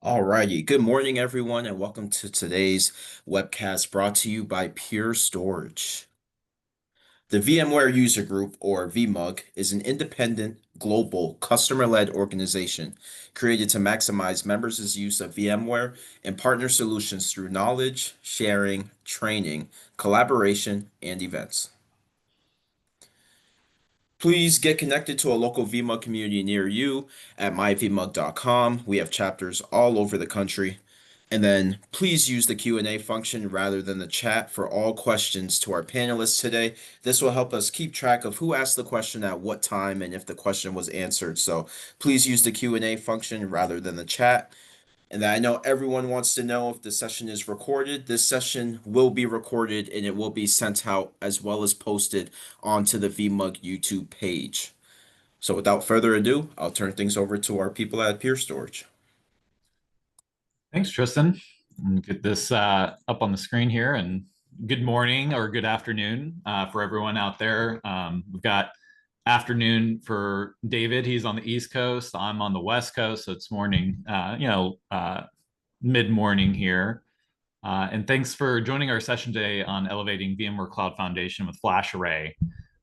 Alrighty, good morning everyone and welcome to today's webcast brought to you by Pure Storage. The VMware User Group, or VMUG, is an independent, global, customer-led organization created to maximize members' use of VMware and partner solutions through knowledge, sharing, training, collaboration, and events. Please get connected to a local VMUG community near you at myvmug.com. We have chapters all over the country. And then please use the Q&A function rather than the chat for all questions to our panelists today. This will help us keep track of who asked the question at what time and if the question was answered. So please use the Q&A function rather than the chat. And then I know everyone wants to know if the session is recorded. This session will be recorded and it will be sent out as well as posted onto the VMUG YouTube page. So without further ado, I'll turn things over to our people at Pure Storage. Thanks, Tristan. Get this up on the screen here. And good morning or good afternoon for everyone out there. We've got afternoon for David. He's on the East Coast. I'm on the West Coast, so it's morning, mid-morning here. And thanks for joining our session today on elevating VMware Cloud Foundation with FlashArray.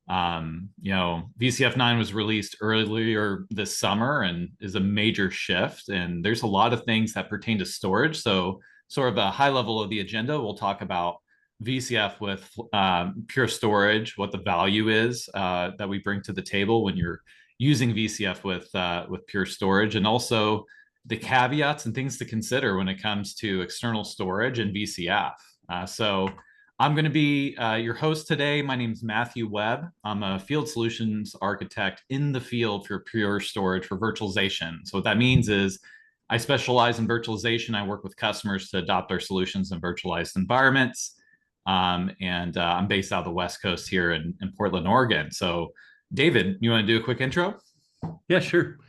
VCF 9 was released earlier this summer and is a major shift. And there's a lot of things that pertain to storage. So sort of a high level of the agenda, we'll talk about VCF with Pure Storage, what the value is that we bring to the table when you're using VCF with Pure Storage, and also the caveats and things to consider when it comes to external storage and VCF. So I'm going to be your host today. My name is Matthew Webb. I'm a field solutions architect in the field for Pure Storage for virtualization. So what that means is I specialize in virtualization. I work with customers to adopt our solutions in virtualized environments. I'm based out of the West Coast here in Portland, Oregon. So David, you want to do a quick intro? Yeah, sure.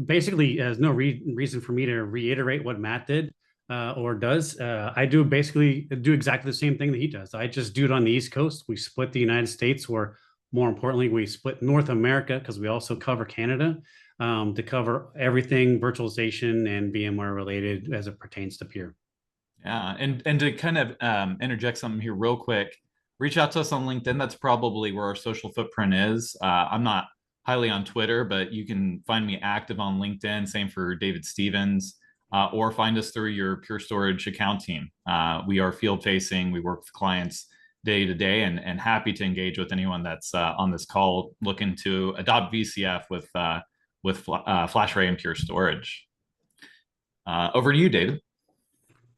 Basically, there's no reason for me to reiterate what Matt did. Or does. I do exactly the same thing that he does. I just do it on the East Coast. We split the United States, or more importantly, we split North America because we also cover Canada to cover everything virtualization and VMware related as it pertains to Pure. Yeah, and to kind of interject something here real quick, reach out to us on LinkedIn. That's probably where our social footprint is. I'm not highly on Twitter, but you can find me active on LinkedIn. Same for David Stevens. Or find us through your Pure Storage account team. We are field facing. We work with clients day to day and happy to engage with anyone that's on this call looking to adopt VCF with FlashArray and Pure Storage. Over to you, David.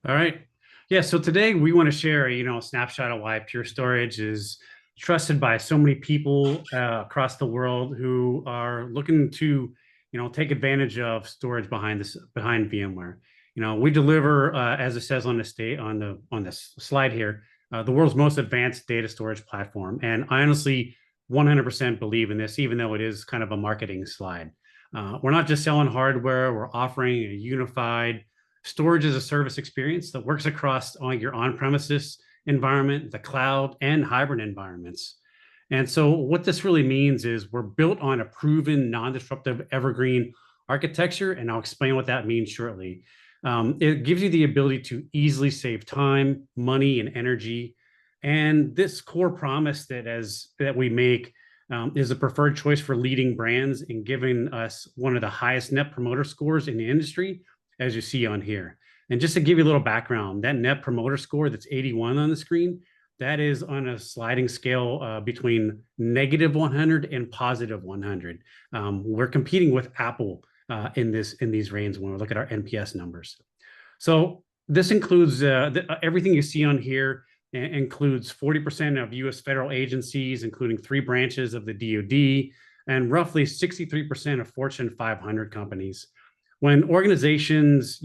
All right. Yeah, so today we want to share a snapshot of why Pure Storage is trusted by so many people across the world who are looking to take advantage of storage behind VMware. We deliver, as it says on this slide here, the world's most advanced data storage platform. And I honestly 100% believe in this, even though it is kind of a marketing slide. We're not just selling hardware, we're offering a unified storage as a service experience that works across all your on-premises environment, the cloud, and hybrid environments. And so what this really means is we're built on a proven non-disruptive evergreen architecture, and I'll explain what that means shortly. It gives you the ability to easily save time, money, and energy. And this core promise that we make is a preferred choice for leading brands and giving us one of the highest net promoter scores in the industry, as you see on here. And just to give you a little background, that net promoter score that's 81 on the screen, that is on a sliding scale between -100 and +100. We're competing with Apple in these ranges when we look at our NPS numbers. So this includes everything you see on here. Includes 40% of U.S. federal agencies, including 3 branches of the DoD, and roughly 63% of Fortune 500 companies. When organizations,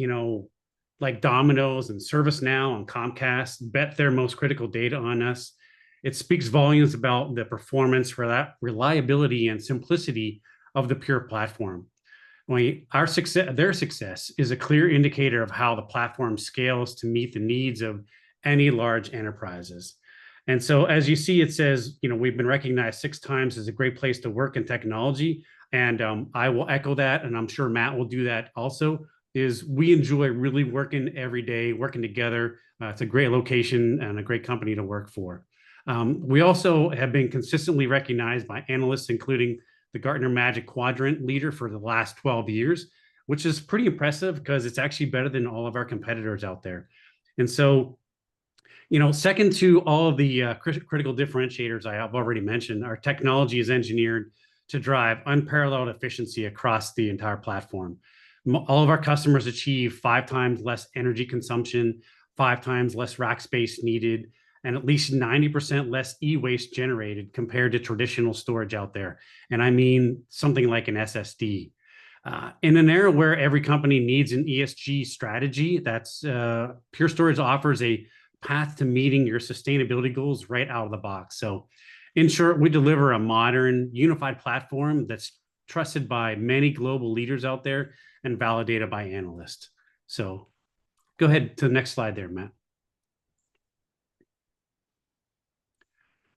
like Domino's and ServiceNow and Comcast bet their most critical data on us, it speaks volumes about the performance, reliability, and simplicity of the Pure platform. Their success is a clear indicator of how the platform scales to meet the needs of any large enterprises. And so as you see, it says, we've been recognized 6 times as a great place to work in technology. And I will echo that, and I'm sure Matt will do that also. is we enjoy really working every day, working together. It's a great location and a great company to work for. We also have been consistently recognized by analysts, including the Gartner Magic Quadrant leader for the last 12 years, which is pretty impressive because it's actually better than all of our competitors out there. And so, second to all of the critical differentiators I have already mentioned, our technology is engineered to drive unparalleled efficiency across the entire platform. All of our customers achieve 5 times less energy consumption, 5 times less rack space needed, and at least 90% less e-waste generated compared to traditional storage out there. And I mean something like an SSD. In an era where every company needs an ESG strategy, that's Pure Storage offers a path to meeting your sustainability goals right out of the box. So in short, we deliver a modern, unified platform that's trusted by many global leaders out there and validated by analysts. So go ahead to the next slide there, Matt.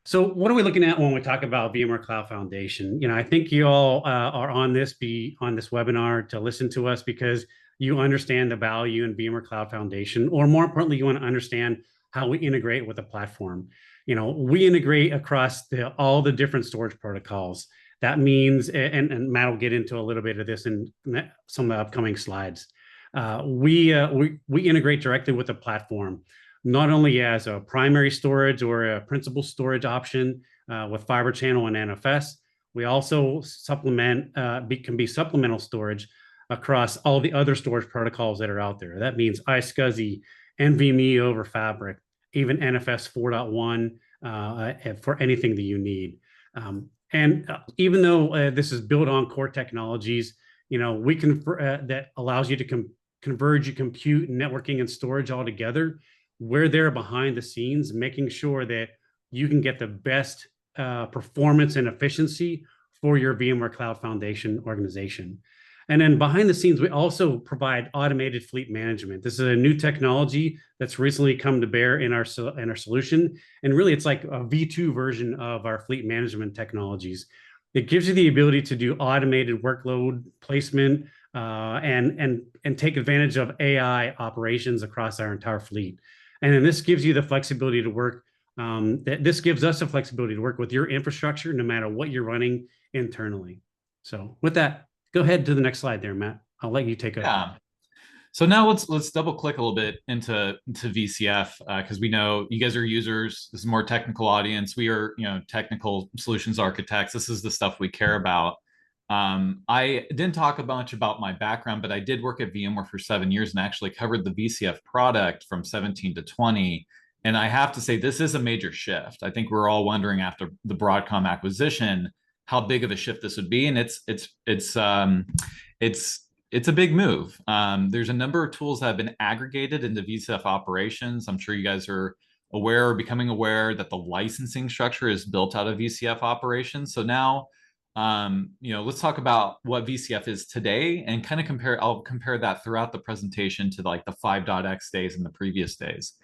So what are we looking at when we talk about VMware Cloud Foundation? I think you all are on this webinar to listen to us because you understand the value in VMware Cloud Foundation, or more importantly, you want to understand how we integrate with the platform. We integrate across all the different storage protocols. That means, and Matt will get into a little bit of this in some of the upcoming slides. We integrate directly with the platform, not only as a primary storage or a principal storage option with Fiber Channel and NFS. We also can be supplemental storage across all the other storage protocols that are out there. That means iSCSI, NVMe over Fabric, even NFS 4.1 for anything that you need. And even though this is built on core technologies, we can that allows you to converge your compute, networking, and storage all together. We're there behind the scenes, making sure that you can get the best performance and efficiency for your VMware Cloud Foundation organization. And then behind the scenes, we also provide automated fleet management. This is a new technology that's recently come to bear in our solution. And really, it's like a V2 version of our fleet management technologies. It gives you the ability to do automated workload placement and take advantage of AI operations across our entire fleet. And then this gives you the flexibility to work. This gives us the flexibility to work with your infrastructure, no matter what you're running internally. So with that, go ahead to the next slide there, Matt. I'll let you take over. Yeah. So now let's double click a little bit into VCF because we know you guys are users. This is a more technical audience. We are technical solutions architects. This is the stuff we care about. I didn't talk a bunch about my background, but I did work at VMware for 7 years and actually covered the VCF product from 17 to 20. And I have to say, this is a major shift. I think we're all wondering after the Broadcom acquisition how big of a shift this would be, and it's a big move. There's a number of tools that have been aggregated into VCF operations. I'm sure you guys are aware or becoming aware that the licensing structure is built out of VCF operations. So now, let's talk about what VCF is today and kind of I'll compare that throughout the presentation to like the 5.x days and the previous days.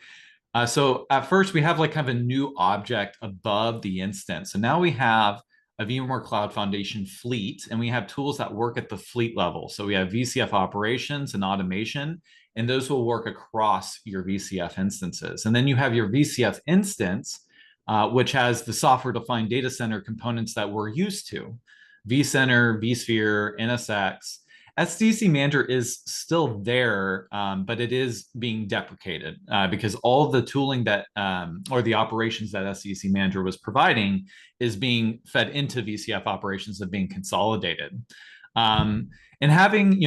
So at first we have like kind of a new object above the instance. So now we have a VMware Cloud Foundation fleet, and we have tools that work at the fleet level. So we have VCF operations and automation, and those will work across your VCF instances. And then you have your VCF instance, which has the software-defined data center components that we're used to. vCenter, vSphere, NSX. SDC Manager is still there, but it is being deprecated because all the tooling that, or the operations that SDC Manager was providing is being fed into VCF operations and being consolidated. And having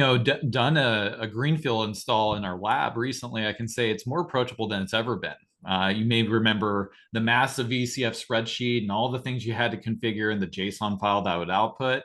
done a greenfield install in our lab recently, I can say it's more approachable than it's ever been. You may remember the massive VCF spreadsheet and all the things you had to configure in the JSON file that would output.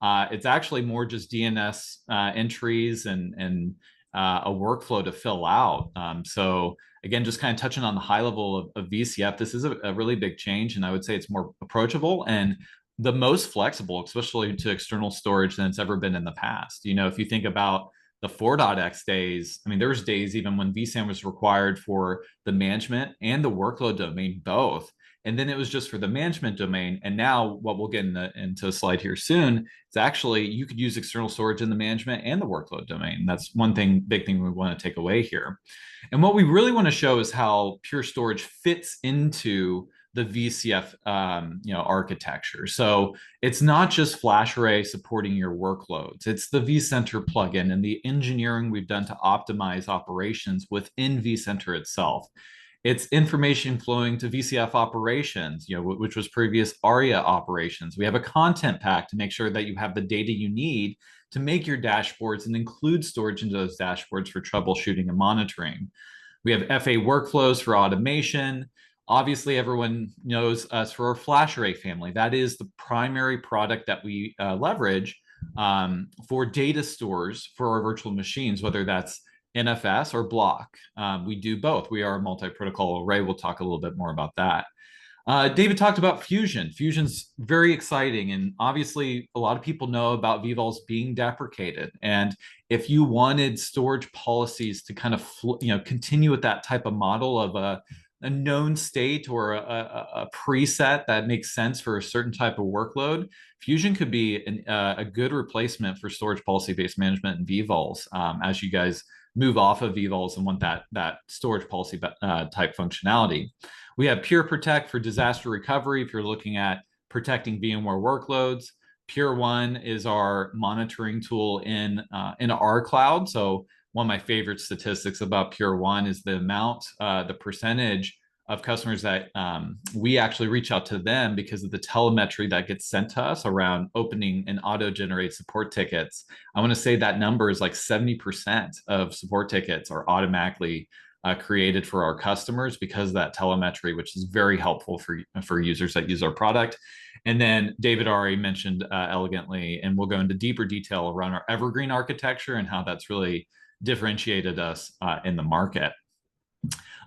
It's actually more just DNS entries and a workflow to fill out. So again, just kind of touching on the high level of VCF, this is a really big change, and I would say it's more approachable and the most flexible, especially to external storage than it's ever been in the past. If you think about the 4.x days, I mean, there was days even when vSAN was required for the management and the workload domain both. And then it was just for the management domain. And now what we'll get into a slide here soon is actually you could use external storage in the management and the workload domain. That's one big thing we want to take away here. And what we really want to show is how Pure Storage fits into the VCF architecture. So it's not just FlashArray supporting your workloads. It's the vCenter plugin and the engineering we've done to optimize operations within vCenter itself. It's information flowing to VCF operations, which was previous ARIA operations. We have a content pack to make sure that you have the data you need to make your dashboards and include storage into those dashboards for troubleshooting and monitoring. We have FA workflows for automation. Obviously, everyone knows us for our FlashArray family. That is the primary product that we leverage for data stores for our virtual machines, whether that's NFS or block. We do both. We are a multi-protocol array. We'll talk a little bit more about that. David talked about Fusion. Fusion's very exciting, and obviously a lot of people know about vVols being deprecated. And if you wanted storage policies to kind of continue with that type of model of a known state or a preset that makes sense for a certain type of workload, Fusion could be a good replacement for storage policy-based management in vVols as you guys move off of vVols and want that storage policy type functionality. We have Pure Protect for disaster recovery if you're looking at protecting VMware workloads. Pure One is our monitoring tool in our cloud. So one of my favorite statistics about Pure One is the amount, the percentage of customers that we actually reach out to them because of the telemetry that gets sent to us around opening and auto-generate support tickets. I want to say that number is like 70% of support tickets are automatically created for our customers because of that telemetry, which is very helpful for users that use our product. And then David already mentioned elegantly, and we'll go into deeper detail around our Evergreen architecture and how that's really differentiated us in the market.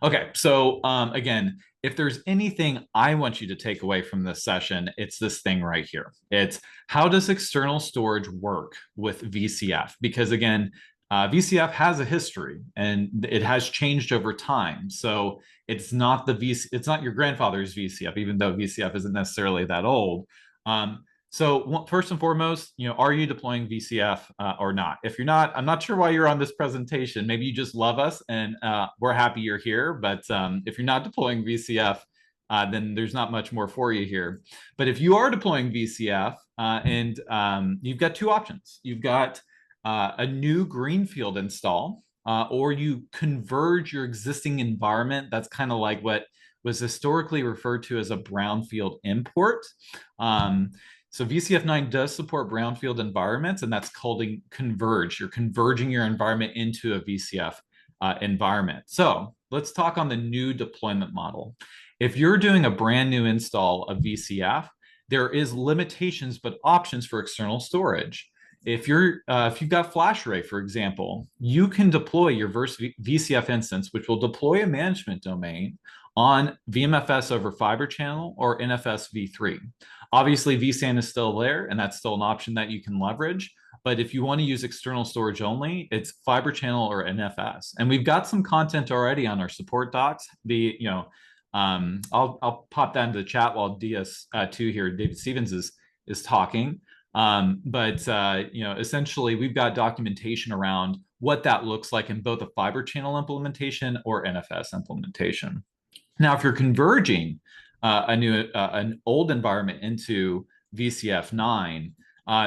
Okay, so again, if there's anything I want you to take away from this session, it's this thing right here. It's how does external storage work with VCF? Because again, VCF has a history and it has changed over time. So it's not it's not your grandfather's VCF, even though VCF isn't necessarily that old. So first and foremost, are you deploying VCF or not? If you're not, I'm not sure why you're on this presentation. Maybe you just love us and we're happy you're here. But if you're not deploying VCF, then there's not much more for you here. But if you are deploying VCF and you've got two options. You've got a new greenfield install, or you converge your existing environment. That's kind of like what was historically referred to as a brownfield import. So VCF 9 does support brownfield environments, and that's called converge. You're converging your environment into a VCF environment. So let's talk on the new deployment model. If you're doing a brand new install of VCF, there is limitations but options for external storage. If you've got FlashArray, for example, you can deploy your VCF instance, which will deploy a management domain on VMFS over Fiber Channel or NFS v3. Obviously, vSAN is still there, and that's still an option that you can leverage. But if you want to use external storage only, it's Fiber Channel or NFS. And we've got some content already on our support docs. I'll pop that into the chat while DS2 here, David Stevens is talking. Essentially, we've got documentation around what that looks like in both a Fiber Channel implementation or NFS implementation. Now, if you're converging an old environment into VCF 9,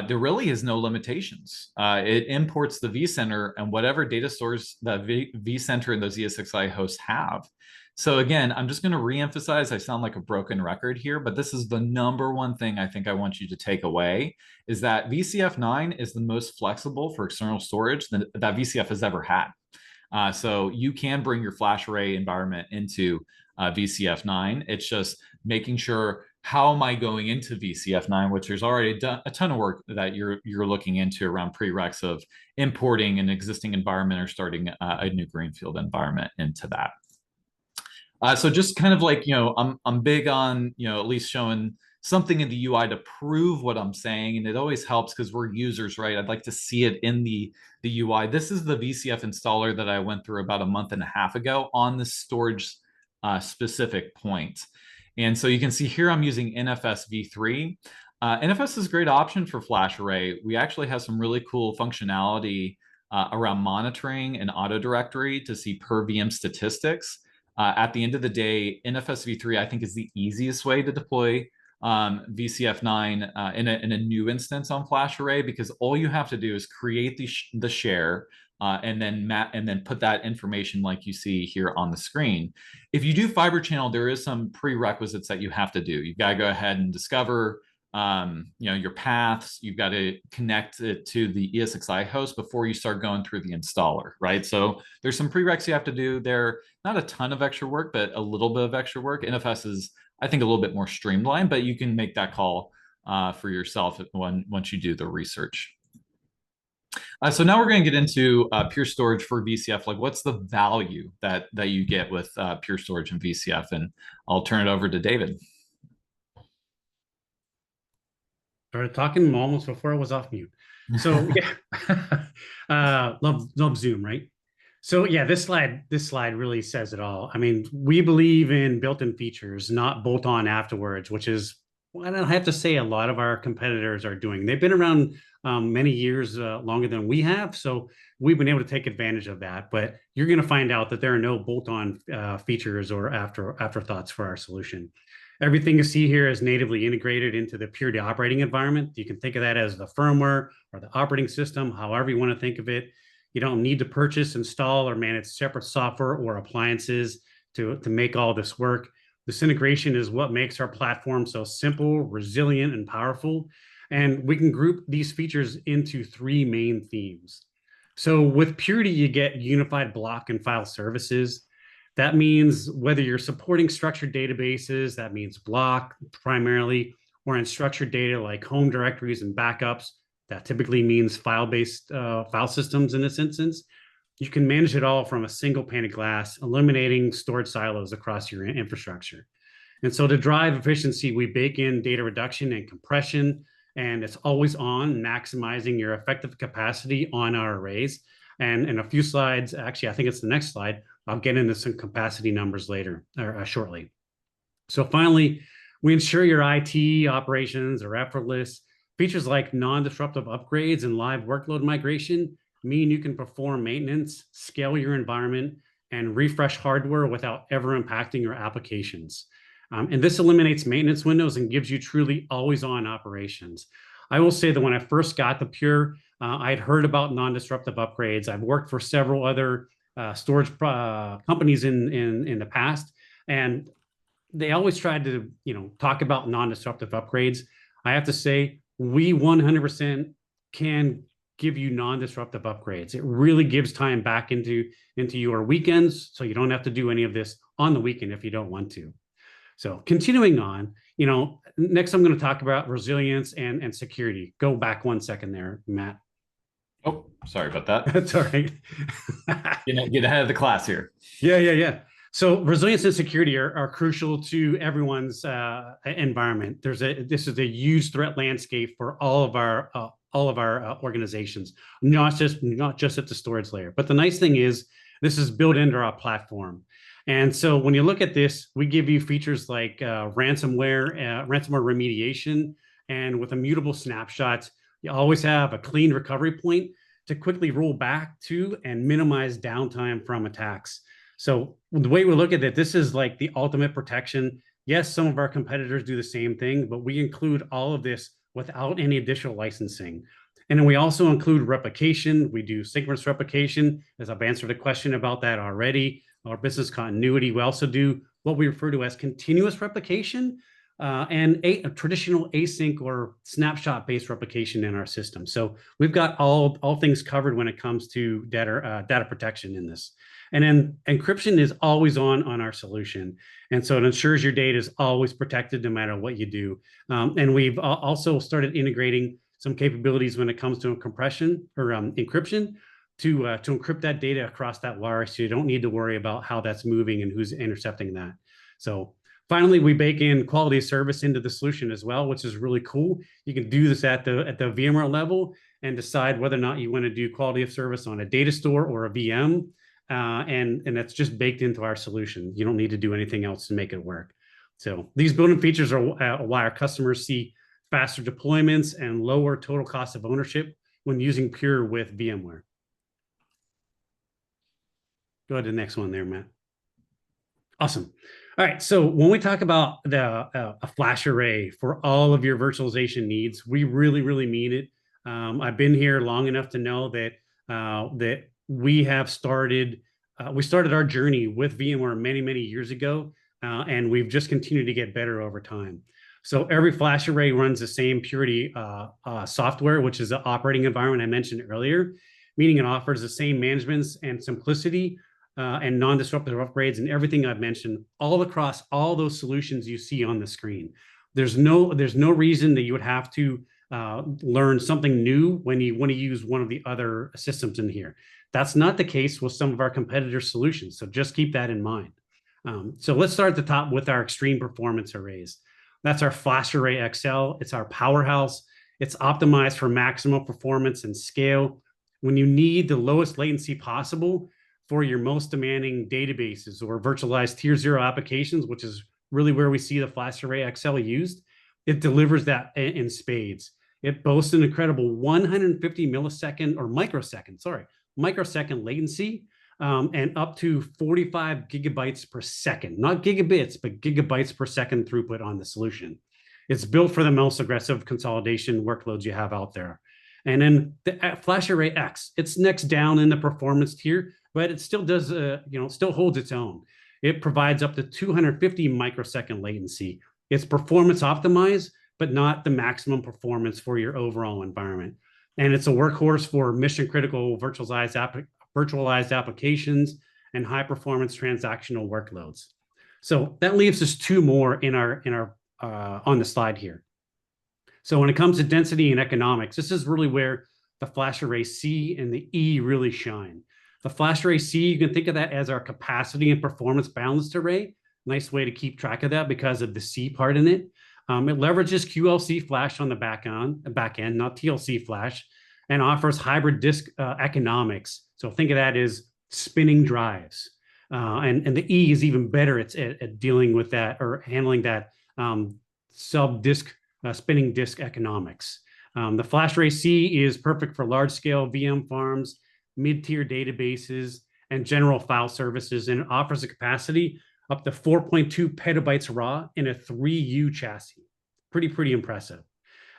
there really is no limitations. It imports the vCenter and whatever data stores that vCenter and those ESXi hosts have. So again, I'm just going to reemphasize, I sound like a broken record here, but this is the number one thing I think I want you to take away, is that VCF 9 is the most flexible for external storage that VCF has ever had. So you can bring your FlashArray environment into VCF 9. It's just making sure, how am I going into VCF 9, which there's already a ton of work that you're looking into around prereqs of importing an existing environment or starting a new greenfield environment into that. So just kind of like, I'm big on, at least showing something in the UI to prove what I'm saying. And it always helps because we're users, right? I'd like to see it in the UI. This is the VCF installer that I went through about a month and a half ago on the storage specific point. And so you can see here I'm using NFS v3. NFS is a great option for FlashArray. We actually have some really cool functionality around monitoring and auto directory to see per VM statistics. At the end of the day, NFS v3 I think is the easiest way to deploy VCF9 in a new instance on FlashArray, because all you have to do is create the share and then put that information like you see here on the screen. If you do Fiber Channel, there is some prerequisites that you have to do. You've got to go ahead and discover your paths. You've got to connect it to the ESXi host before you start going through the installer, right? So there's some prereqs you have to do there. Not a ton of extra work, but a little bit of extra work. NFS is, I think, a little bit more streamlined, but you can make that call for yourself once you do the research. So now we're going to get into Pure Storage for VCF. Like, what's the value that you get with Pure Storage and VCF? And I'll turn it over to David. Started talking almost before I was off mute. So yeah, love Zoom, right? So yeah, this slide really says it all. I mean, we believe in built-in features, not bolt-on afterwards, which is what I have to say a lot of our competitors are doing. They've been around many years longer than we have, so we've been able to take advantage of that. But you're going to find out that there are no bolt-on features or afterthoughts for our solution. Everything you see here is natively integrated into the Purity operating environment. You can think of that as the firmware or the operating system, however you want to think of it. You don't need to purchase, install, or manage separate software or appliances to make all this work. This integration is what makes our platform so simple, resilient, and powerful. And we can group these features into 3 main themes. So with Purity, you get unified block and file services. That means whether you're supporting structured databases, that means block primarily, or in structured data like home directories and backups, that typically means file-based file systems in this instance. You can manage it all from a single pane of glass, eliminating storage silos across your infrastructure. And so to drive efficiency, we bake in data reduction and compression, and it's always on, maximizing your effective capacity on our arrays. And in a few slides, actually, I think it's the next slide, I'll get into some capacity numbers later, or shortly. So finally, we ensure your IT operations are effortless. Features like non-disruptive upgrades and live workload migration mean you can perform maintenance, scale your environment, and refresh hardware without ever impacting your applications. And this eliminates maintenance windows and gives you truly always-on operations. I will say that when I first got the Pure, I'd heard about non-disruptive upgrades. I've worked for several other storage companies in the past, and they always tried to talk about non-disruptive upgrades. I have to say, we 100% can give you non-disruptive upgrades. It really gives time back into your weekends, so you don't have to do any of this on the weekend if you don't want to. So continuing on, next I'm going to talk about resilience and security. Go back 1 second there, Matt. Oh, sorry about that. That's all right. Get ahead of the class here. Yeah. So resilience and security are crucial to everyone's environment. This is a huge threat landscape for all of our organizations, not just at the storage layer. But the nice thing is this is built into our platform. And so when you look at this, we give you features like ransomware remediation, and with immutable snapshots, you always have a clean recovery point to quickly roll back to and minimize downtime from attacks. So the way we look at it, this is like the ultimate protection. Yes, some of our competitors do the same thing, but we include all of this without any additional licensing. And then we also include replication. We do synchronous replication, as I've answered a question about that already. Our business continuity. We also do what we refer to as continuous replication and a traditional async or snapshot-based replication in our system. So we've got all things covered when it comes to data protection in this. And then encryption is always on our solution. And so it ensures your data is always protected no matter what you do. And we've also started integrating some capabilities when it comes to compression or encryption to encrypt that data across that wire, so you don't need to worry about how that's moving and who's intercepting that. So finally, we bake in quality of service into the solution as well, which is really cool. You can do this at the VMware level and decide whether or not you want to do quality of service on a data store or a VM, and that's just baked into our solution. You don't need to do anything else to make it work. So these built-in features are why our customers see faster deployments and lower total cost of ownership when using Pure with VMware. Go ahead to the next one there, Matt. Awesome. All right. So when we talk about a flash array for all of your virtualization needs, we really, really mean it. I've been here long enough to know that that we have started our journey with VMware many, many years ago, and we've just continued to get better over time. So every flash array runs the same Purity software, which is the operating environment I mentioned earlier, meaning it offers the same management and simplicity and non-disruptive upgrades and everything I've mentioned all across all those solutions you see on the screen. There's no reason that you would have to learn something new when you want to use one of the other systems in here. That's not the case with some of our competitor solutions. So just keep that in mind. So let's start at the top with our extreme performance arrays. That's our FlashArray XL. It's our powerhouse. It's optimized for maximum performance and scale. When you need the lowest latency possible for your most demanding databases or virtualized tier 0 applications, which is really where we see the FlashArray XL used, it delivers that in spades. It boasts an incredible 150 millisecond or microsecond latency, and up to 45 gigabytes per second, not gigabits, but gigabytes per second throughput on the solution. It's built for the most aggressive consolidation workloads you have out there. And then the FlashArray X, it's next down in the performance tier, but it still does, still holds its own. It provides up to 250 microsecond latency. It's performance optimized, but not the maximum performance for your overall environment. And it's a workhorse for mission critical virtualized applications and high performance transactional workloads. So that leaves us two more in our on the slide here. So when it comes to density and economics, this is really where the FlashArray C and the E really shine. The FlashArray C, you can think of that as our capacity and performance balanced array. Nice way to keep track of that because of the C part in it. It leverages QLC flash on the back end, not TLC flash, and offers hybrid disk economics. So think of that as spinning drives. And the E is even better at dealing with that or handling that sub-disk spinning disk economics. The FlashArray C is perfect for large-scale VM farms, mid-tier databases, and general file services, and it offers a capacity up to 4.2 petabytes raw in a 3U chassis. Pretty impressive.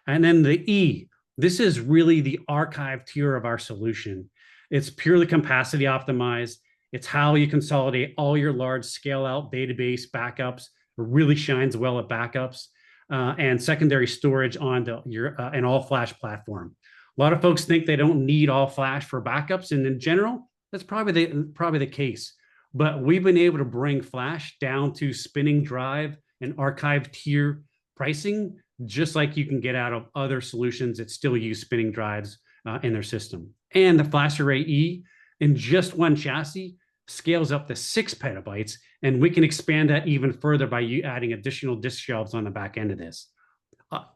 And then the E, this is really the archive tier of our solution. It's purely capacity optimized. It's how you consolidate all your large scale-out database backups. It really shines well at backups. And secondary storage on your an all-flash platform. A lot of folks think they don't need all-flash for backups, and in general, that's probably the case. But we've been able to bring flash down to spinning drive and archive tier pricing, just like you can get out of other solutions that still use spinning drives in their system. And the FlashArray E, in just one chassis, scales up to 6 petabytes, and we can expand that even further by you adding additional disk shelves on the back end of this.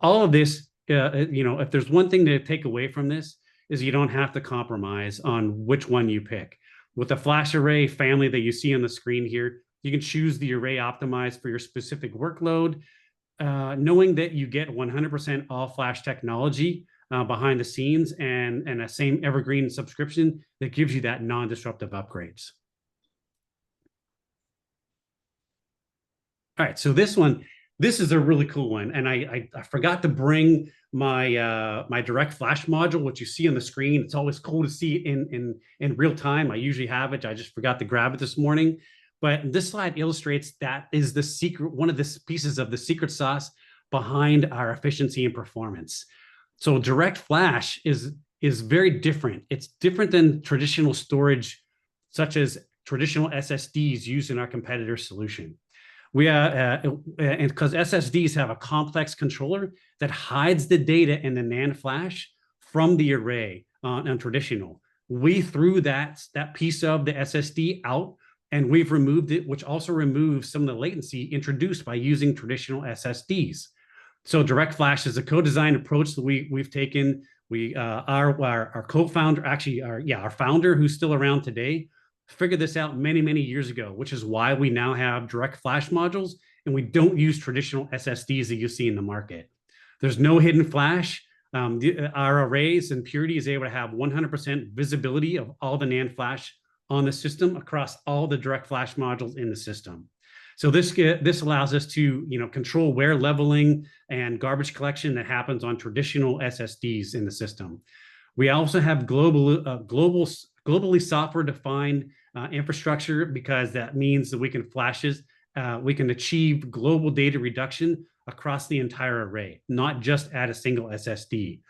All of this, if there's one thing to take away from this, is you don't have to compromise on which one you pick. With the FlashArray family that you see on the screen here, you can choose the array optimized for your specific workload, knowing that you get 100% all-flash technology behind the scenes and a same evergreen subscription that gives you that non-disruptive upgrades. All right, so this is a really cool one, and I forgot to bring my my direct flash module, which you see on the screen. It's always cool to see it in real time. I usually have it. I just forgot to grab it this morning. But this slide illustrates that is the secret, one of the pieces of the secret sauce behind our efficiency and performance. So direct flash is very different. It's different than traditional storage, such as traditional SSDs used in our competitor solution. And because SSDs have a complex controller that hides the data in the NAND flash from the array on traditional. We threw that piece of the SSD out, and we've removed it, which also removes some of the latency introduced by using traditional SSDs. So direct flash is a co-designed approach that we've taken. Our co-founder, actually our founder, who's still around today, figured this out many years ago, which is why we now have direct flash modules and we don't use traditional SSDs that you see in the market. There's no hidden flash. Our arrays and Purity is able to have 100% visibility of all the NAND flash on the system across all the direct flash modules in the system. So this allows us to control wear leveling and garbage collection that happens on traditional SSDs in the system. We also have globally software-defined infrastructure, because that means that we can achieve global data reduction across the entire array, not just at a single SSD.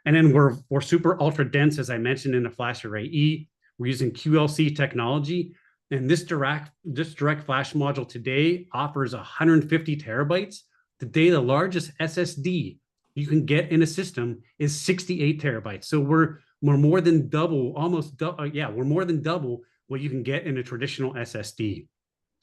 And then we're super ultra dense, as I mentioned, in the FlashArray E. We're using QLC technology, and this direct flash module today offers 150 terabytes. Today, the largest SSD you can get in a system is 68 terabytes. So we're more than double, we're more than double what you can get in a traditional SSD.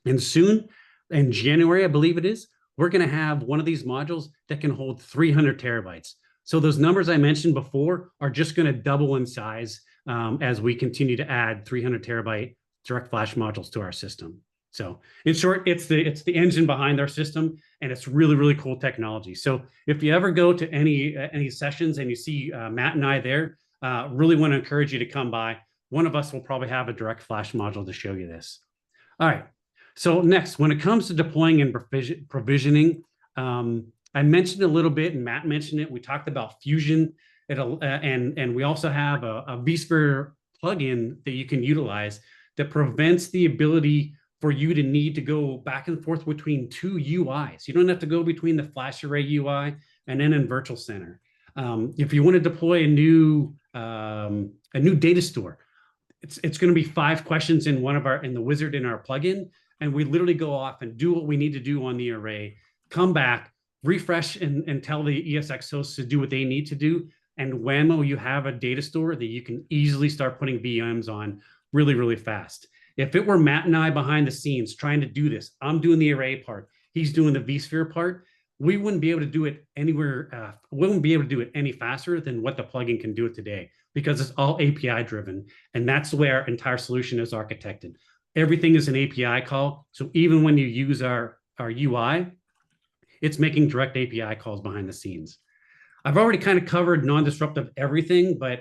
And soon, in January, I believe it is, we're going to have one of these modules that can hold 300 terabytes. So those numbers I mentioned before are just going to double in size as we continue to add 300 terabyte direct flash modules to our system. So in short, it's the engine behind our system, and it's really, really cool technology. So if you ever go to any sessions and you see Matt and I there, really want to encourage you to come by. One of us will probably have a direct flash module to show you this. All right. So next, when it comes to deploying and provisioning, I mentioned a little bit, and Matt mentioned it. We talked about Fusion, and we also have a vSphere plugin that you can utilize that prevents the ability for you to need to go back and forth between two UIs. You don't have to go between the FlashArray UI and then in Virtual Center. If you want to deploy a new data store, it's going to be 5 questions in the wizard in our plugin, and we literally go off and do what we need to do on the array, come back, refresh and tell the ESX hosts to do what they need to do, and whammo, you have a data store that you can easily start putting VMs on really, really fast. If it were Matt and I behind the scenes trying to do this, I'm doing the array part, he's doing the vSphere part, we wouldn't be able to do it anywhere. We wouldn't be able to do it any faster than what the plugin can do it today, because it's all API driven, and that's the way our entire solution is architected. Everything is an API call, so even when you use our UI, it's making direct API calls behind the scenes. I've already kind of covered non-disruptive everything, but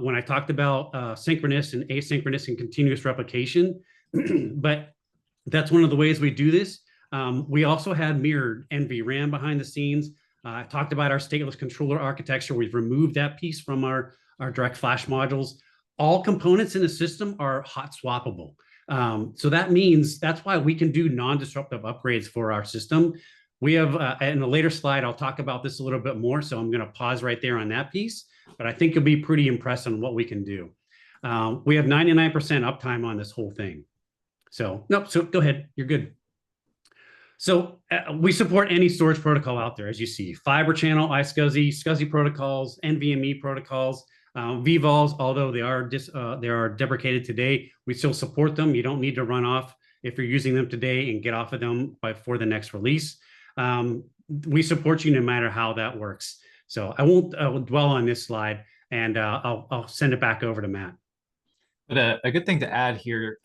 when I talked about synchronous and asynchronous and continuous replication, but that's one of the ways we do this. We also had mirrored NVRAM behind the scenes. I talked about our stateless controller architecture. We've removed that piece from our direct flash modules. All components in the system are hot swappable. So that means that's why we can do non-disruptive upgrades for our system. We have, in a later slide, I'll talk about this a little bit more, so I'm going to pause right there on that piece, but I think you'll be pretty impressed on what we can do. We have 99% uptime on this whole thing. So go ahead, you're good. So we support any storage protocol out there, as you see: fiber channel, iSCSI, SCSI protocols, NVMe protocols, vVols. Although they are deprecated today, we still support them. You don't need to run off if you're using them today and get off of them before the next release. We support you no matter how that works. So I won't dwell on this slide, and I'll send it back over to Matt. But a good thing to add here,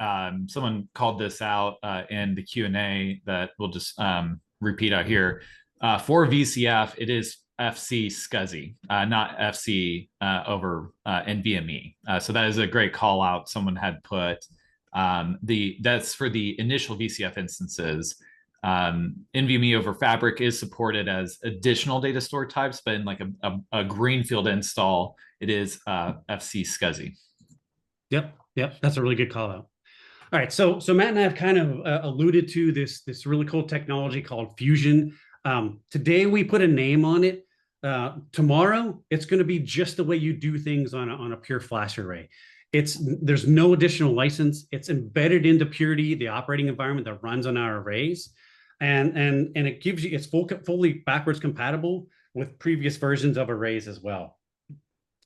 someone called this out in the Q&A that we'll just repeat out here. For VCF, it is FC SCSI, not FC over NVMe. So that is a great call out someone had put. That's for the initial VCF instances. NVMe over Fabric is supported as additional data store types, but in like a greenfield install, it is FC SCSI. Yep, that's a really good call out. All right, so Matt and I have kind of alluded to this really cool technology called Fusion. Today we put a name on it. Tomorrow it's going to be just the way you do things on a pure flash array. There's no additional license. It's embedded into Purity, the operating environment that runs on our arrays, and it gives you, it's fully backwards compatible with previous versions of arrays as well.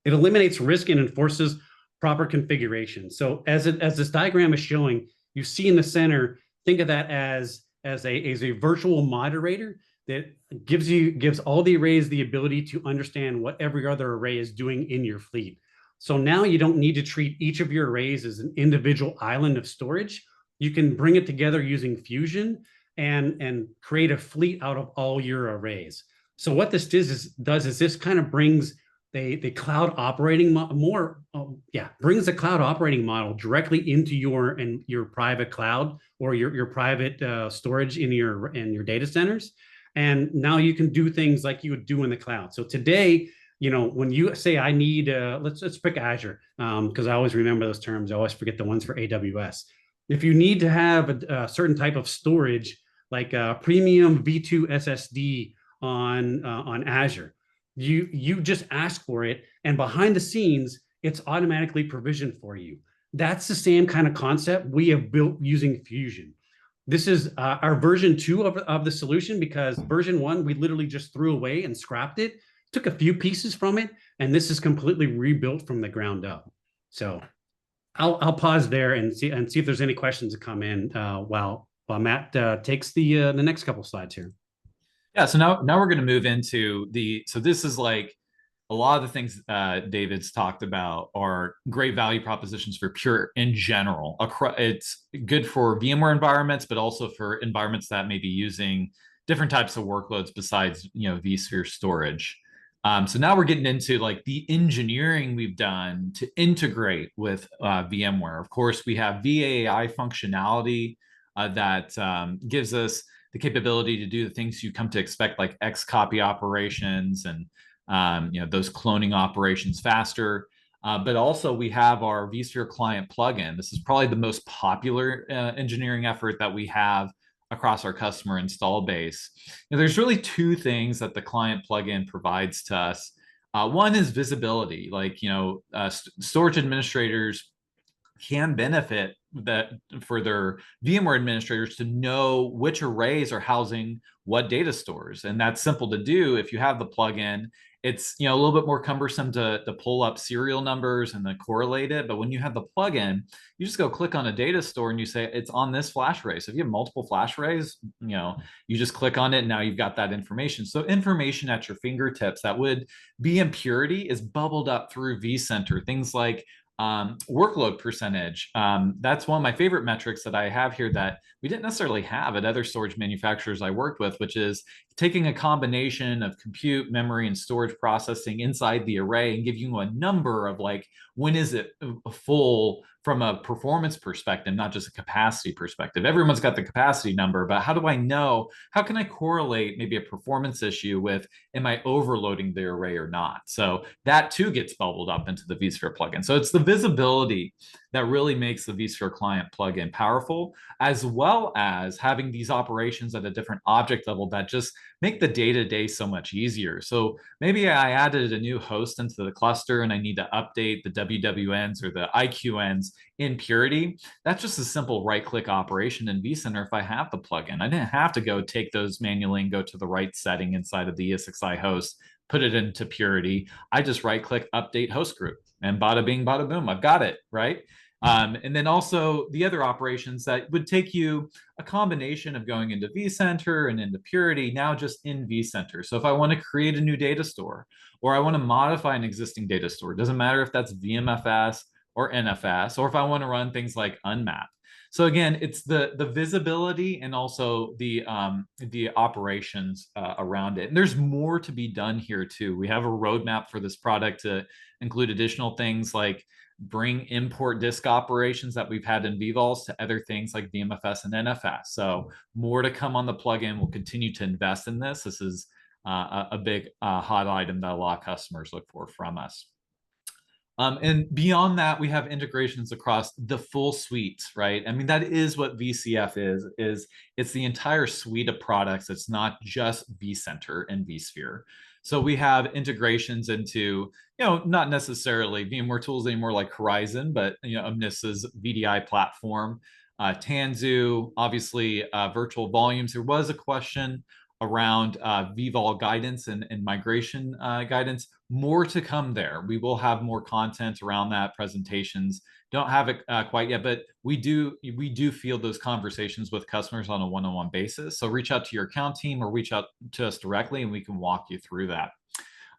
It eliminates risk and enforces proper configuration. So as this diagram is showing, you see in the center, think of that as a virtual moderator that gives all the arrays the ability to understand what every other array is doing in your fleet. So now you don't need to treat each of your arrays as an individual island of storage. You can bring it together using Fusion and create a fleet out of all your arrays. So what this does is this kind of brings the cloud operating brings the cloud operating model directly into your private cloud or your private storage in your data centers. And now you can do things like you would do in the cloud. So today, when you say I need, let's pick Azure, because I always remember those terms. I always forget the ones for AWS. If you need to have a certain type of storage, like a premium V2 SSD on Azure, you just ask for it, and behind the scenes, it's automatically provisioned for you. That's the same kind of concept we have built using Fusion. This is our version 2 of the solution, because version 1 we literally just threw away and scrapped it, took a few pieces from it, and this is completely rebuilt from the ground up. So I'll pause there and see if there's any questions that come in while Matt takes the next couple slides here. Yeah, so now we're going to move into so this is like a lot of the things David's talked about are great value propositions for Pure in general. It's good for VMware environments, but also for environments that may be using different types of workloads besides vSphere storage. So now we're getting into like the engineering we've done to integrate with VMware. Of course, we have VAI functionality that gives us the capability to do the things you come to expect, like Xcopy operations and those cloning operations faster. But also we have our vSphere client plugin. This is probably the most popular engineering effort that we have across our customer install base. There's really 2 things that the client plugin provides to us. One is visibility. Like storage administrators can benefit for their VMware administrators to know which arrays are housing what data stores. And that's simple to do if you have the plugin. It's a little bit more cumbersome to pull up serial numbers and then correlate it. But when you have the plugin, you just go click on a data store and you say it's on this flash array. So if you have multiple flash arrays, you just click on it and now you've got that information. So information at your fingertips that would be in Purity is bubbled up through vCenter. Things like workload percentage. That's one of my favorite metrics that I have here that we didn't necessarily have at other storage manufacturers I worked with, which is taking a combination of compute, memory, and storage processing inside the array and give you a number of like, when is it full from a performance perspective, not just a capacity perspective. Everyone's got the capacity number, but how do I know? How can I correlate maybe a performance issue with, am I overloading the array or not? So that too gets bubbled up into the vSphere plugin. So it's the visibility that really makes the vSphere client plugin powerful, as well as having these operations at a different object level that just make the day-to-day so much easier. So maybe I added a new host into the cluster and I need to update the WWNs or the IQNs in Purity. That's just a simple right-click operation in vCenter if I have the plugin. I didn't have to go take those manually and go to the right setting inside of the ESXi host, put it into Purity. I just right-click update host group and bada bing, bada boom, I've got it, right? And then also the other operations that would take you a combination of going into vCenter and into Purity, now just in vCenter. So if I want to create a new data store, or I want to modify an existing data store, it doesn't matter if that's VMFS or NFS, or if I want to run things like unmap. So again, it's the visibility and also the operations around it. And there's more to be done here too. We have a roadmap for this product to include additional things like bring import disk operations that we've had in vVols to other things like VMFS and NFS. So more to come on the plugin. We'll continue to invest in this. This is a big hot item that a lot of customers look for from us. And beyond that, we have integrations across the full suite, right? I mean, that is what VCF is it's the entire suite of products. It's not just vCenter and vSphere. So we have integrations into, not necessarily VMware tools anymore like Horizon, but, Omnis's VDI platform, Tanzu, obviously virtual volumes. There was a question around vVol guidance and migration guidance. More to come there. We will have more content around that, presentations. Don't have it quite yet, but we do field those conversations with customers on a one-on-one basis. So reach out to your account team or reach out to us directly and we can walk you through that.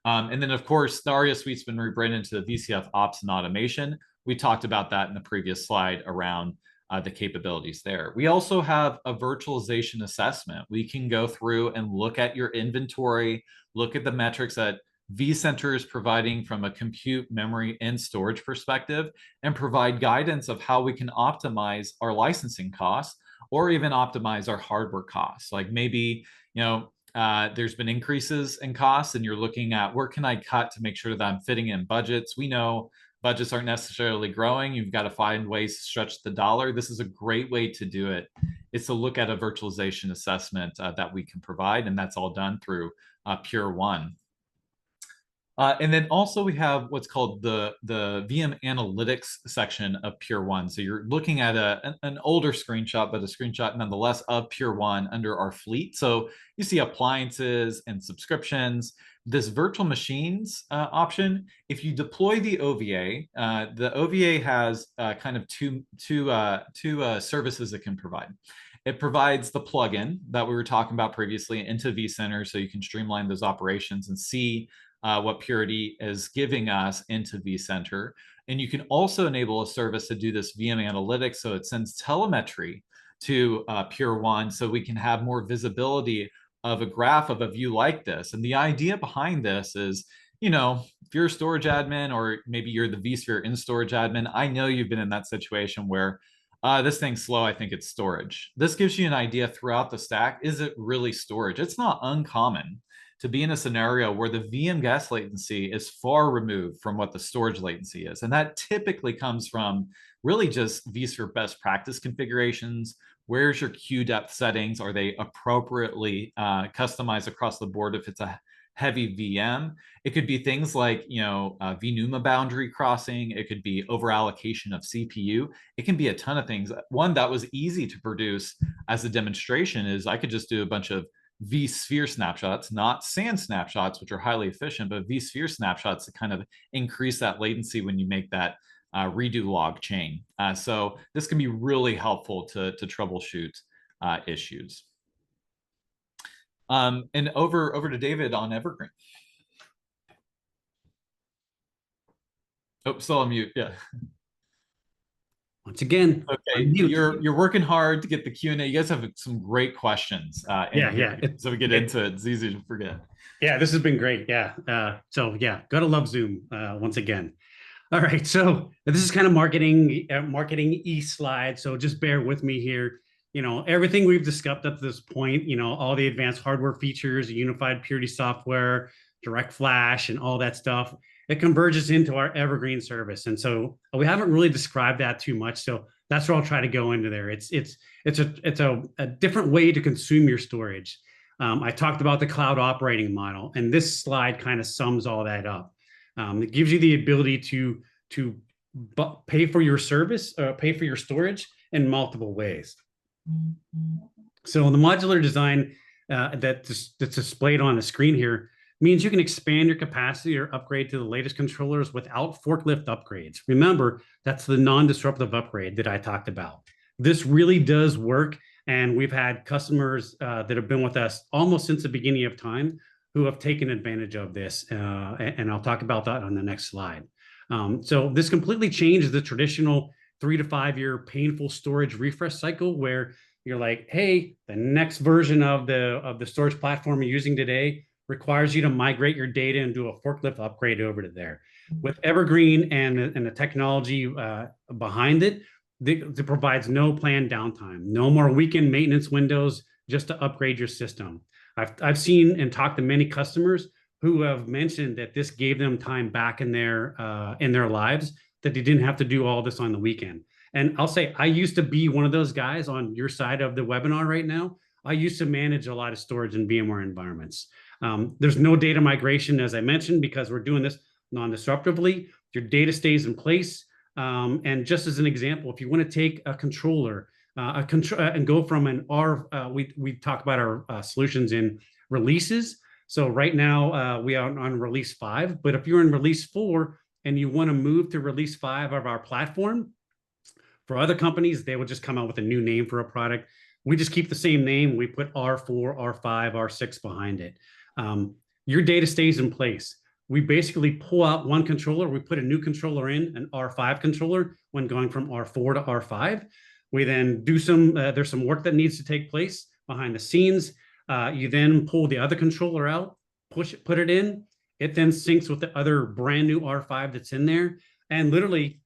And then of course, the ARIA suite's been rebranded to the VCF Ops and Automation. We talked about that in the previous slide around the capabilities there. We also have a virtualization assessment. We can go through and look at your inventory, look at the metrics that vCenter is providing from a compute, memory, and storage perspective, and provide guidance of how we can optimize our licensing costs or even optimize our hardware costs. Like maybe, there's been increases in costs and you're looking at where can I cut to make sure that I'm fitting in budgets. We know budgets aren't necessarily growing. You've got to find ways to stretch the dollar. This is a great way to do it. It's to look at a virtualization assessment that we can provide, and that's all done through Pure One. And then also we have what's called the VM analytics section of Pure One. So you're looking at an older screenshot, but a screenshot nonetheless of Pure One under our fleet. So you see appliances and subscriptions. This virtual machines option, if you deploy the OVA has kind of two services it can provide. It provides the plugin that we were talking about previously into vCenter, so you can streamline those operations and see what Purity is giving us into vCenter. And you can also enable a service to do this VM analytics, so it sends telemetry to Pure One, so we can have more visibility of a graph of a view like this. And the idea behind this is, if you're a storage admin, or maybe you're the vSphere in storage admin, I know you've been in that situation where this thing's slow, I think it's storage. This gives you an idea throughout the stack. Is it really storage? It's not uncommon to be in a scenario where the VM guest latency is far removed from what the storage latency is. And that typically comes from really just vSphere best practice configurations. Where's your queue depth settings? Are they appropriately customized across the board if it's a heavy VM? It could be things like, vNUMA boundary crossing. It could be over allocation of CPU. It can be a ton of things. One that was easy to produce as a demonstration is I could just do a bunch of vSphere snapshots, not SAN snapshots, which are highly efficient, but vSphere snapshots to kind of increase that latency when you make that redo log chain. So this can be really helpful to troubleshoot issues. And over to David on Evergreen. Oh, still on mute. Yeah. Once again, okay, you're working hard to get the Q&A. You guys have some great questions. So we get into it. It's easy to forget. Yeah, this has been great. Yeah. So yeah, gotta love Zoom once again. All right. So this is kind of marketing slide. So just bear with me here. Everything we've discussed up to this point, all the advanced hardware features, unified Purity software, direct flash, and all that stuff, it converges into our Evergreen service. And so we haven't really described that too much. So that's where I'll try to go into there. It's a different way to consume your storage. I talked about the cloud operating model, and this slide kind of sums all that up. It gives you the ability to pay for your service, pay for your storage in multiple ways. So the modular design that's displayed on the screen here means you can expand your capacity or upgrade to the latest controllers without forklift upgrades. Remember, that's the non-disruptive upgrade that I talked about. This really does work, and we've had customers that have been with us almost since the beginning of time who have taken advantage of this, and I'll talk about that on the next slide. So this completely changes the traditional 3 to 5 year painful storage refresh cycle where you're like, hey, the next version of the storage platform you're using today requires you to migrate your data and do a forklift upgrade over to there. With Evergreen and the technology behind it, it provides no planned downtime, no more weekend maintenance windows just to upgrade your system. I've seen and talked to many customers who have mentioned that this gave them time back in their lives, that they didn't have to do all this on the weekend. And I'll say, I used to be one of those guys on your side of the webinar right now. I used to manage a lot of storage in VMware environments. There's no data migration, as I mentioned, because we're doing this non-disruptively. Your data stays in place. And just as an example, if you want to take a controller and go from an we talk about our solutions in releases. So right now we are on release 5, but if you're in release 4 and you want to move to release 5 of our platform, for other companies, they will just come out with a new name for a product. We just keep the same name. We put R4, R5, R6 behind it. Your data stays in place. We basically pull out one controller. We put a new controller in, an R5 controller, when going from R4 to R5. We then do there's some work that needs to take place behind the scenes. You then pull the other controller out, put it in. It then syncs with the other brand new R5 that's in there, and literally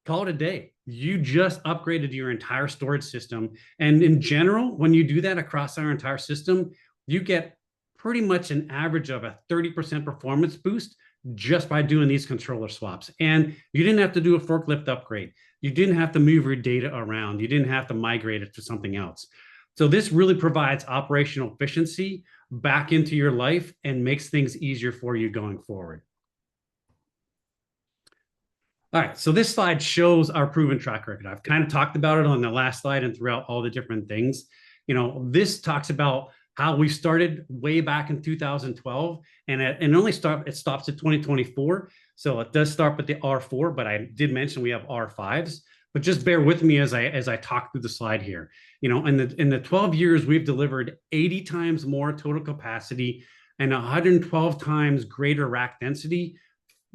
call it a day. You just upgraded your entire storage system. And in general, when you do that across our entire system, you get pretty much an average of a 30% performance boost just by doing these controller swaps. And you didn't have to do a forklift upgrade. You didn't have to move your data around. You didn't have to migrate it to something else. So this really provides operational efficiency back into your life and makes things easier for you going forward. All right, so this slide shows our proven track record. I've kind of talked about it on the last slide and throughout all the different things. This talks about how we started way back in 2012, and it stops at 2024. So it does start with the R4, but I did mention we have R5s. But just bear with me as I talk through the slide here. In the 12 years, we've delivered 80 times more total capacity and 112 times greater rack density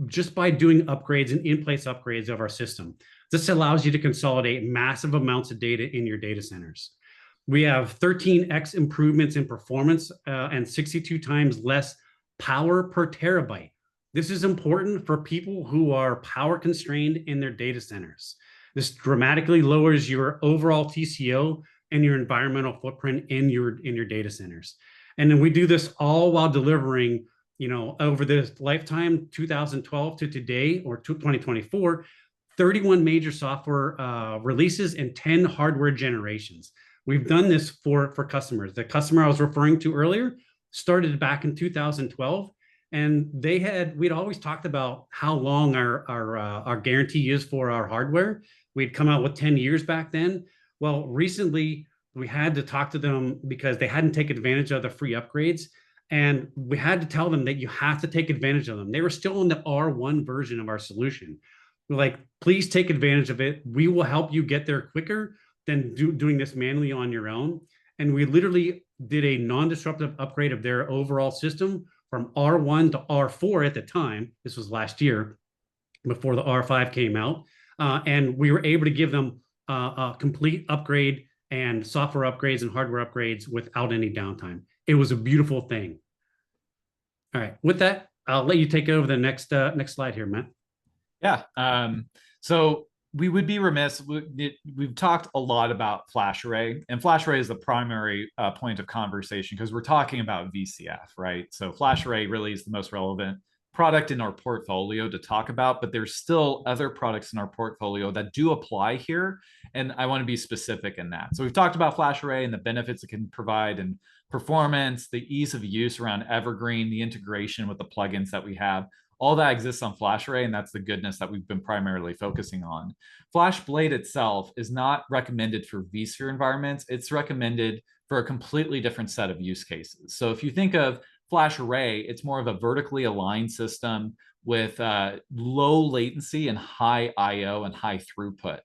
just by doing upgrades and in-place upgrades of our system. This allows you to consolidate massive amounts of data in your data centers. We have 13x improvements in performance and 62 times less power per terabyte. This is important for people who are power constrained in their data centers. This dramatically lowers your overall TCO and your environmental footprint in your data centers. And then we do this all while delivering, over the lifetime, 2012 to today, or 2024, 31 major software releases and 10 hardware generations. We've done this for customers. The customer I was referring to earlier started back in 2012, and we'd always talked about how long our guarantee is for our hardware. We'd come out with 10 years back then. Well, recently we had to talk to them because they hadn't taken advantage of the free upgrades. And we had to tell them that you have to take advantage of them. They were still in the R1 version of our solution. We're like, please take advantage of it. We will help you get there quicker than doing this manually on your own. And we literally did a non-disruptive upgrade of their overall system from R1 to R4 at the time. This was last year before the R5 came out. And we were able to give them a complete upgrade and software upgrades and hardware upgrades without any downtime. It was a beautiful thing. All right, with that, I'll let you take over the next slide here, Matt. Yeah, so we would be remiss. We've talked a lot about FlashArray, and FlashArray is the primary point of conversation because we're talking about VCF, right? So FlashArray really is the most relevant product in our portfolio to talk about, but there's still other products in our portfolio that do apply here, and I want to be specific in that. So we've talked about FlashArray and the benefits it can provide and performance, the ease of use around Evergreen, the integration with the plugins that we have. All that exists on FlashArray, and that's the goodness that we've been primarily focusing on. FlashBlade itself is not recommended for vSphere environments. It's recommended for a completely different set of use cases. So if you think of FlashArray, it's more of a vertically aligned system with low latency and high I/O and high throughput.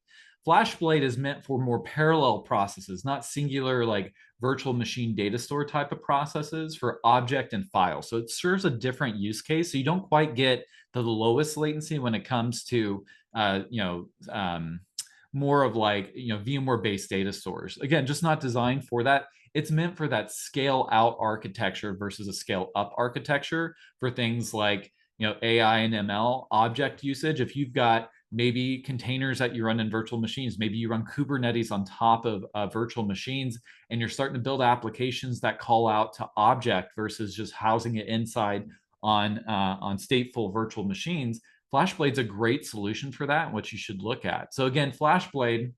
FlashBlade is meant for more parallel processes, not singular like virtual machine data store type of processes for object and file. So it serves a different use case. So you don't quite get the lowest latency when it comes to more of like VMware based data stores. Again, just not designed for that. It's meant for that scale out architecture versus a scale up architecture for things like AI and ML object usage. If you've got maybe containers that you run in virtual machines, maybe you run Kubernetes on top of virtual machines, and you're starting to build applications that call out to object versus just housing it inside on stateful virtual machines. FlashBlade's a great solution for that, which you should look at. So again, FlashBlade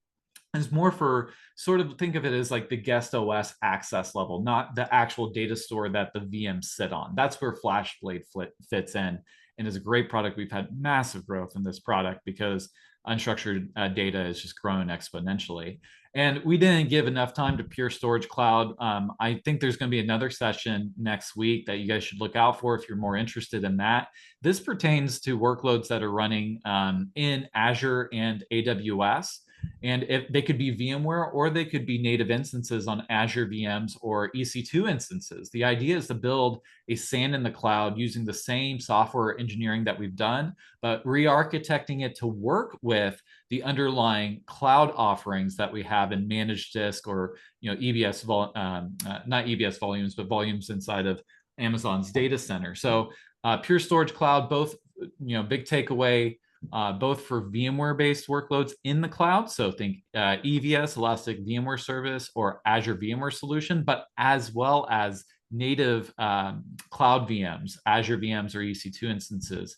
is more for sort of think of it as like the guest OS access level, not the actual data store that the VMs sit on. That's where FlashBlade fits in, and is a great product. We've had massive growth in this product because unstructured data is just growing exponentially. And we didn't give enough time to Pure Storage Cloud. I think there's going to be another session next week that you guys should look out for if you're more interested in that. This pertains to workloads that are running in Azure and AWS. And if they could be VMware or they could be native instances on Azure VMs or EC2 instances. The idea is to build a SAN in the cloud using the same software engineering that we've done, but re-architecting it to work with the underlying cloud offerings that we have in managed disk or EBS, not EBS volumes, but volumes inside of Amazon's data center. So Pure Storage Cloud, both big takeaway. Both for VMware-based workloads in the cloud, so think EVS, Elastic VMware Service, or Azure VMware Solution, but as well as native cloud VMs, Azure VMs or EC2 instances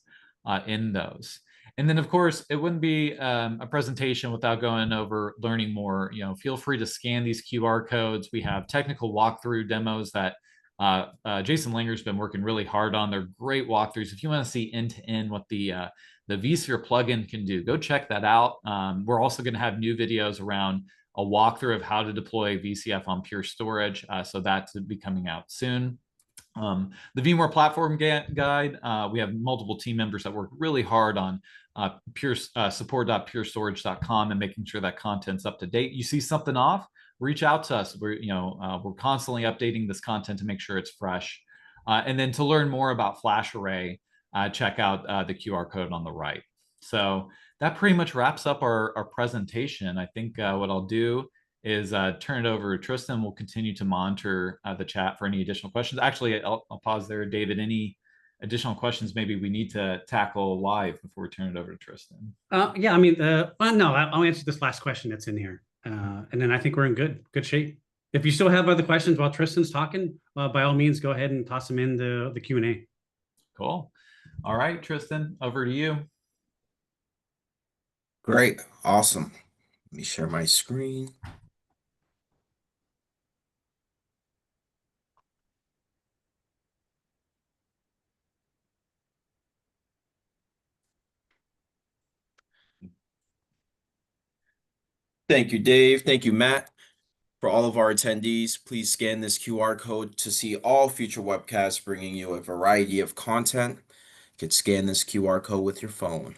in those. And then, of course, it wouldn't be a presentation without going over learning more. Feel free to scan these QR codes. We have technical walkthrough demos that Jason Langer's been working really hard on. They're great walkthroughs. If you want to see end-to-end what the vSphere plugin can do, go check that out. We're also going to have new videos around a walkthrough of how to deploy VCF on Pure Storage. So that's to be coming out soon. The VMware Platform Guide, we have multiple team members that work really hard on support.purestorage.com and making sure that content's up to date. You see something off, reach out to us. We're constantly updating this content to make sure it's fresh. And then to learn more about FlashArray, check out the QR code on the right. So that pretty much wraps up our presentation. I think what I'll do is turn it over to Tristan. We'll continue to monitor the chat for any additional questions. Actually, I'll pause there. David, any additional questions maybe we need to tackle live before we turn it over to Tristan? Yeah, I mean, no, I'll answer this last question that's in here. And then I think we're in good shape. If you still have other questions while Tristan's talking, by all means, go ahead and toss them in the Q&A. Cool. All right, Tristan, over to you. Great. Awesome. Let me share my screen. Thank you, Dave. Thank you, Matt. For all of our attendees, please scan this QR code to see all future webcasts bringing you a variety of content. You can scan this QR code with your phone.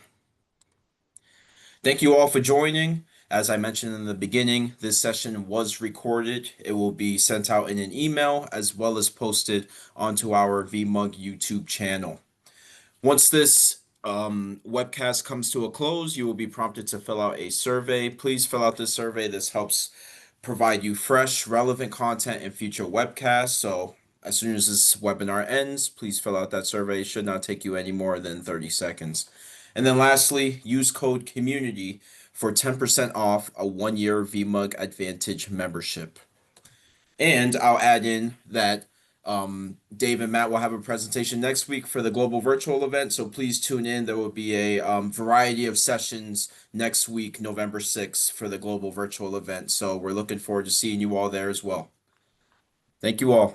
Thank you all for joining. As I mentioned in the beginning, this session was recorded. It will be sent out in an email as well as posted onto our VMUG YouTube channel. Once this webcast comes to a close, you will be prompted to fill out a survey. Please fill out this survey. This helps provide you fresh, relevant content in future webcasts. So as soon as this webinar ends, please fill out that survey. It should not take you any more than 30 seconds. And then lastly, use code COMMUNITY for 10% off a 1-year VMUG Advantage membership. And I'll add in that Dave and Matt will have a presentation next week for the global virtual event, so please tune in. There will be a variety of sessions next week, November 6th, for the global virtual event. So we're looking forward to seeing you all there as well. Thank you all.